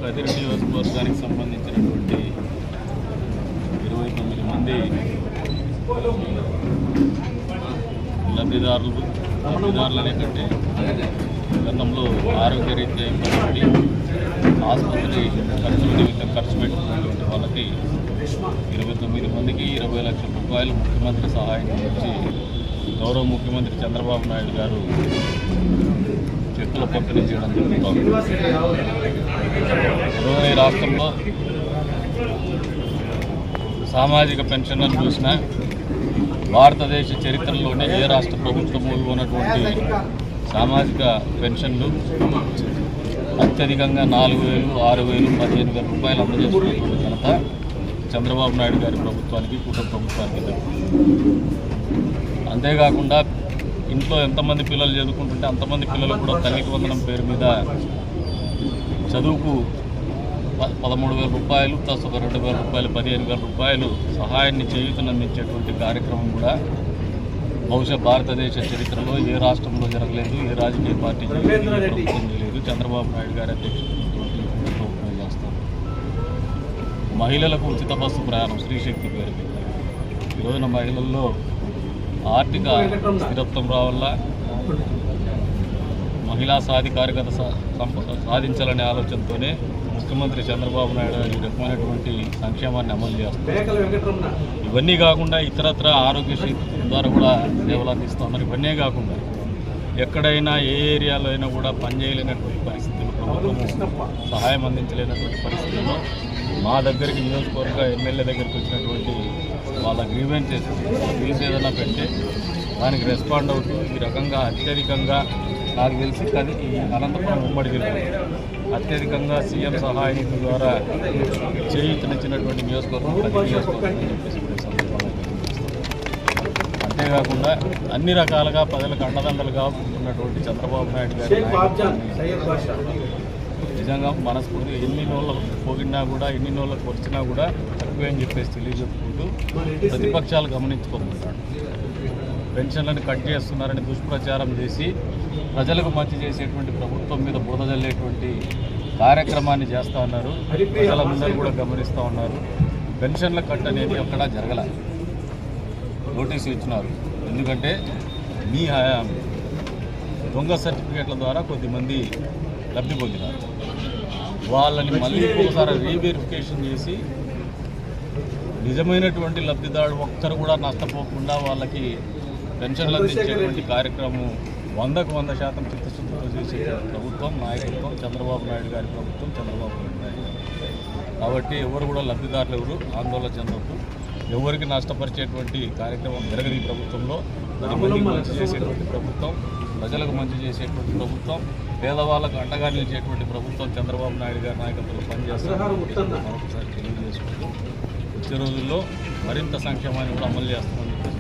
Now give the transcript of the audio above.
కదిరి నియోజకవర్గానికి సంబంధించినటువంటి 29 మంది లబ్ధిదారులనే కంటే గతంలో ఆరోగ్యరీత్యా ఇబ్బంది ఆసుపత్రి ఖర్చుల నిమిత్తం ఖర్చు పెట్టుకున్నటువంటి వాళ్ళకి 29 మందికి 20 లక్షల రూపాయలు ముఖ్యమంత్రి సహాయం నుంచి గౌరవ ముఖ్యమంత్రి చంద్రబాబు నాయుడు గారు చెక్కుల పంపిణీ చేయడం జరుగుతుంది. ఈరోజు ఈ రాష్ట్రంలో సామాజిక పెన్షన్లను చూసినా భారతదేశ చరిత్రలోనే ఏ రాష్ట్ర ప్రభుత్వం ఉన్నటువంటి సామాజిక పెన్షన్లు అత్యధికంగా 4,000, 6,000, 15,000 రూపాయలు అందజేస్తున్నటువంటి ఘనత చంద్రబాబు నాయుడు గారి ప్రభుత్వానికి, కుటుంబ ప్రభుత్వానికి. అంతేకాకుండా ఇంట్లో ఎంతమంది పిల్లలు చదువుకుంటుంటే అంతమంది పిల్లలు కూడా తల్లికి వందనం పేరు మీద చదువుకు 13,000 రూపాయలు ప్లస్ ఒక 2,000 రూపాయలు 15,000 రూపాయలు సహాయాన్ని చేయూతనందించేటువంటి కార్యక్రమం కూడా బహుశా భారతదేశ చరిత్రలో ఏ రాష్ట్రంలో జరగలేదు, ఏ రాజకీయ పార్టీ ప్రభుత్వం చేయలేదు. చంద్రబాబు నాయుడు గారి అధ్యక్షుడు ప్రభుత్వం చేస్తారు. మహిళలకు ఉచిత బస్సు ప్రయాణం శ్రీశక్తి పేరు మీద ఈరోజున మహిళల్లో ఆర్థిక స్థిరత్వం రావాల, మహిళా సాధికారికత సాధించాలనే ఆలోచనతోనే ముఖ్యమంత్రి చంద్రబాబు నాయుడు ఈ రకమైనటువంటి సంక్షేమాన్ని అమలు చేస్తారు. ఇవన్నీ కాకుండా ఇతరత్ర ఆరోగ్యశ్రీ ద్వారా కూడా సేవలు అందిస్తున్నారు. ఇవన్నీ కాకుండా ఎక్కడైనా ఏ ఏరియాలో అయినా కూడా పనిచేయలేనటువంటి పరిస్థితులు, ప్రభుత్వం సహాయం అందించలేనటువంటి పరిస్థితుల్లో మా దగ్గరికి నియోజకవర్గ ఎమ్మెల్యే దగ్గరికి వచ్చినటువంటి వాళ్ళ గ్రీవెన్సెస్ బిల్స్ ఏదైనా పెడితే దానికి రెస్పాండ్ అవుతూ ఈ రకంగా అత్యధికంగా నాకు తెలిసి ఈ అనంతపురం ఉమ్మడి జిల్లా అత్యధికంగా సీఎం సహాయ నిధి ద్వారా చేయూతనిచ్చినటువంటి నియోజకవర్గం 10 నియోజకవర్గం అని చెప్పేసి అంతేకాకుండా అన్ని రకాలుగా ప్రజలకు అండదండలుగా ఉన్నటువంటి చంద్రబాబు నాయుడు గారి నిజంగా మనస్ఫూర్తిగా ఎన్ని నోళ్ళకు పోగినా కూడా ఎన్ని నోళ్ళకు వచ్చినా కూడా తక్కువే అని చెప్పేసి తెలియజెప్పుకుంటూ ప్రతిపక్షాలు గమనించుకుంటున్నాడు. పెన్షన్లను కట్ చేస్తున్నారని దుష్ప్రచారం చేసి ప్రజలకు మంచి చేసేటువంటి ప్రభుత్వం మీద బురద జల్లేటువంటి కార్యక్రమాన్ని చేస్తూ ఉన్నారు. ప్రజలందరూ కూడా గమనిస్తూ ఉన్నారు. పెన్షన్ల కట్ అనేది ఎక్కడా జరగల. నోటీసులు ఇచ్చినారు. ఎందుకంటే మీ దొంగ సర్టిఫికేట్ల ద్వారా కొద్దిమంది లబ్ధి పొందినారు. వాళ్ళని మళ్ళీ ఒకసారి రీవెరిఫికేషన్ చేసి నిజమైనటువంటి లబ్ధిదారుడు ఒక్కరు కూడా నష్టపోకుండా వాళ్ళకి పెన్షన్లు అందించేటువంటి కార్యక్రమం 100% చిత్తశుద్ధితో చేసే ప్రభుత్వం, నాయకత్వం చంద్రబాబు నాయుడు గారి ప్రభుత్వం, చంద్రబాబు నాయుడు గారు. కాబట్టి ఎవరు కూడా లబ్ధిదారులు ఎవరు ఆందోళన చెందవద్దు. ఎవరికి నష్టపరిచేటువంటి కార్యక్రమం జరగదు. ఈ ప్రభుత్వంలో 10 మందికి మంచి చేసేటువంటి ప్రభుత్వం, ప్రజలకు మంచి చేసేటువంటి ప్రభుత్వం, పేదవాళ్ళకు అండగా నిలిచేటువంటి ప్రభుత్వం చంద్రబాబు నాయుడు గారి నాయకత్వంలో పనిచేస్తారు. మరొకసారి తెలియజేసుకుంటూ వచ్చే రోజుల్లో మరింత సంక్షేమాన్ని కూడా అమలు చేస్తామని చెప్పేసి